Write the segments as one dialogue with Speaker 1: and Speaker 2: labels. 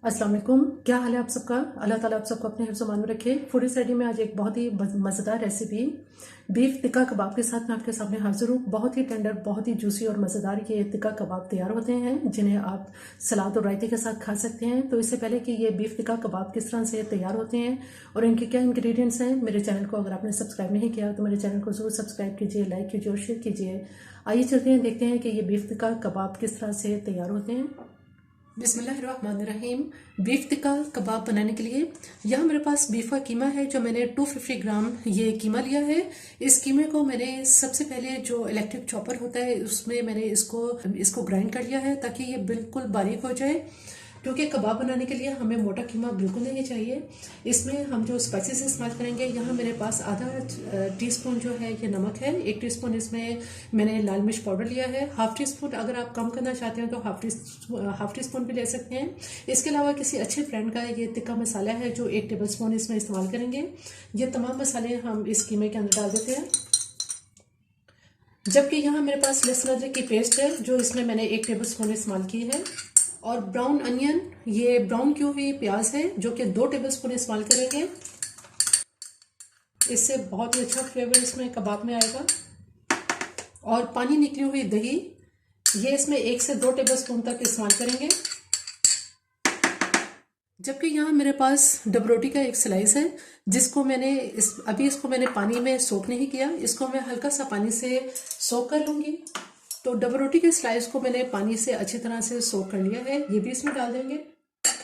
Speaker 1: अस्सलाम वालेकुम। क्या हाल है आप सबका। अल्लाह ताला आप सबको अपने हिफ्ज़-ओ-मान में रखे। फूडी स्टडी में आज एक बहुत ही मज़ेदार रेसिपी बीफ टिक्का कबाब के साथ मैं आपके सामने हाजिर हूँ। बहुत ही टेंडर, बहुत ही जूसी और मज़ेदार ये टिक्का कबाब तैयार होते हैं, जिन्हें आप सलाद और रायते के साथ खा सकते हैं। तो इससे पहले कि ये बीफ टिक्का कबाब किस तरह से तैयार होते हैं और इनके क्या इंग्रेडिएंट्स हैं, मेरे चैनल को अगर आपने सब्सक्राइब नहीं किया तो मेरे चैनल को ज़रूर सब्सक्राइब कीजिए, लाइक कीजिए और शेयर कीजिए। आइए चलते हैं, देखते हैं कि ये बीफ टिक्का कबाब किस तरह से तैयार होते हैं। बिस्मिल्लाहिर्रहमानिर्रहीम। बीफ टिक्का कबाब बनाने के लिए यहाँ मेरे पास बीफ का कीमा है, जो मैंने 250 ग्राम ये कीमा लिया है। इस कीमे को मैंने सबसे पहले जो इलेक्ट्रिक चॉपर होता है उसमें मैंने इसको ग्राइंड कर लिया है, ताकि ये बिल्कुल बारीक हो जाए, क्योंकि कबाब बनाने के लिए हमें मोटा कीमा बिल्कुल नहीं चाहिए। इसमें हम जो स्पाइसेस इस्तेमाल करेंगे, यहाँ मेरे पास आधा टीस्पून जो है ये नमक है, 1 टीस्पून इसमें मैंने लाल मिर्च पाउडर लिया है, हाफ टी स्पून अगर आप कम करना चाहते हैं तो हाफ टी स्पून भी ले सकते हैं। इसके अलावा किसी अच्छे ब्रांड का ये टिक्का मसाला है जो 1 टेबल स्पून इसमें इस्तेमाल करेंगे। ये तमाम मसाले हम इस कीमे के अंदर डाल देते हैं। जबकि यहाँ मेरे पास लहसुन अदरक की पेस्ट है, जो इसमें मैंने 1 टेबल स्पून इस्तेमाल की है, और ब्राउन अनियन, ये ब्राउन की हुई प्याज है, जो कि 2 टेबल स्पून इस्तेमाल करेंगे। इससे बहुत ही अच्छा फ्लेवर इसमें कबाब में आएगा। और पानी निकली हुई दही, ये इसमें 1 से 2 टेबल स्पून तक इस्तेमाल करेंगे। जबकि यहाँ मेरे पास डब रोटी का एक स्लाइस है, जिसको मैंने इसको मैंने पानी में सोक नहीं किया, इसको मैं हल्का सा पानी से सोक कर लूंगी। तो डब रोटी के स्लाइस को मैंने पानी से अच्छी तरह से सोक कर लिया है, ये भी इसमें डाल देंगे।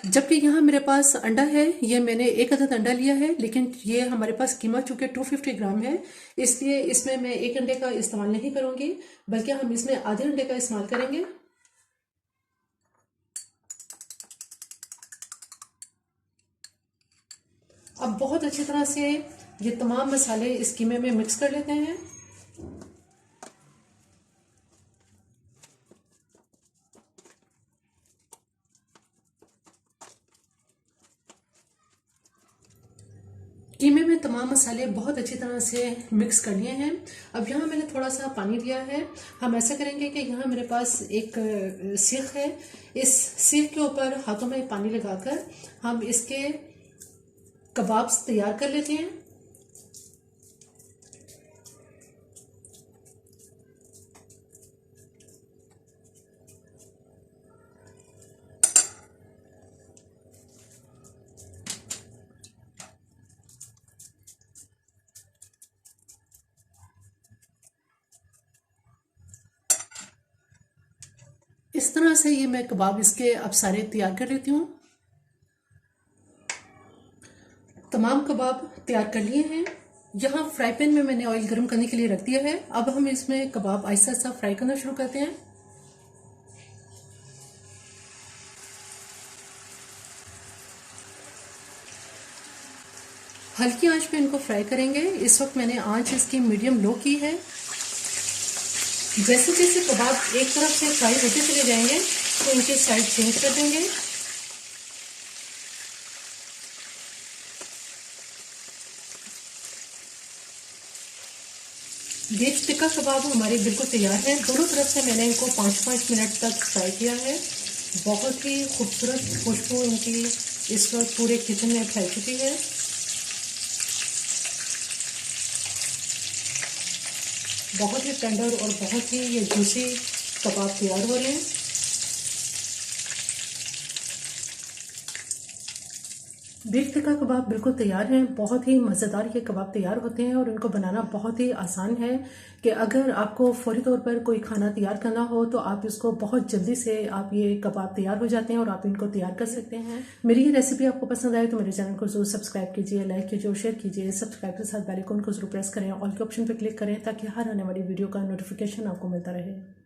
Speaker 1: जबकि यहाँ मेरे पास अंडा है, ये मैंने 1 अदद अंडा लिया है, लेकिन ये हमारे पास कीमा चूंकि 250 ग्राम है, इसलिए इसमें मैं 1 अंडे का इस्तेमाल नहीं करूंगी, बल्कि हम इसमें आधे अंडे का इस्तेमाल करेंगे। अब बहुत अच्छी तरह से ये तमाम मसाले इस कीमे में मिक्स कर लेते हैं। कीमे में तमाम मसाले बहुत अच्छी तरह से मिक्स कर लिए हैं। अब यहाँ मैंने थोड़ा सा पानी दिया है। हम ऐसा करेंगे कि यहाँ मेरे पास एक सीख है, इस सीख के ऊपर हाथों में पानी लगाकर हम इसके कबाब तैयार कर लेते हैं। इस तरह से ये मैं कबाब इसके अब सारे तैयार कर लेती हूँ। तमाम कबाब तैयार कर लिए हैं। यहाँ फ्राई पैन में मैंने ऑयल गर्म करने के लिए रख दिया है। अब हम इसमें कबाब आहिस्ता आहिस्ता फ्राई करना शुरू करते हैं। हल्की आंच पे इनको फ्राई करेंगे। इस वक्त मैंने आंच इसकी मीडियम लो की है। जैसे जैसे कबाब एक तरफ से फ्राई होते चले जाएंगे तो इनके साइड चेंज कर देंगे। बीफ टिक्का कबाब हमारे बिल्कुल तैयार हैं। दोनों तरफ से मैंने इनको 5-5 मिनट तक फ्राई किया है। बहुत ही खूबसूरत खुशबू इनकी इस वक्त पूरे किचन में फैल चुकी है। बहुत ही टेंडर और बहुत ही ये जूसी कबाब तैयार हो रहे हैं। बीफ टिक्का कबाब बिल्कुल तैयार हैं। बहुत ही मज़ेदार ये कबाब तैयार होते हैं और इनको बनाना बहुत ही आसान है कि अगर आपको फौरी तौर पर कोई खाना तैयार करना हो तो आप इसको बहुत जल्दी से आप ये कबाब तैयार हो जाते हैं और आप इनको तैयार कर सकते हैं। मेरी ये रेसिपी आपको पसंद आए तो मेरे चैनल को जरूर सब्सक्राइब कीजिए, लाइक कीजिए और शेयर कीजिए। सब्सक्राइब के साथ बेल आइकन को जरूर प्रेस करें, ऑल के ऑप्शन पर क्लिक करें, ताकि हर आने वाली वीडियो का नोटिफिकेशन आपको मिलता रहे।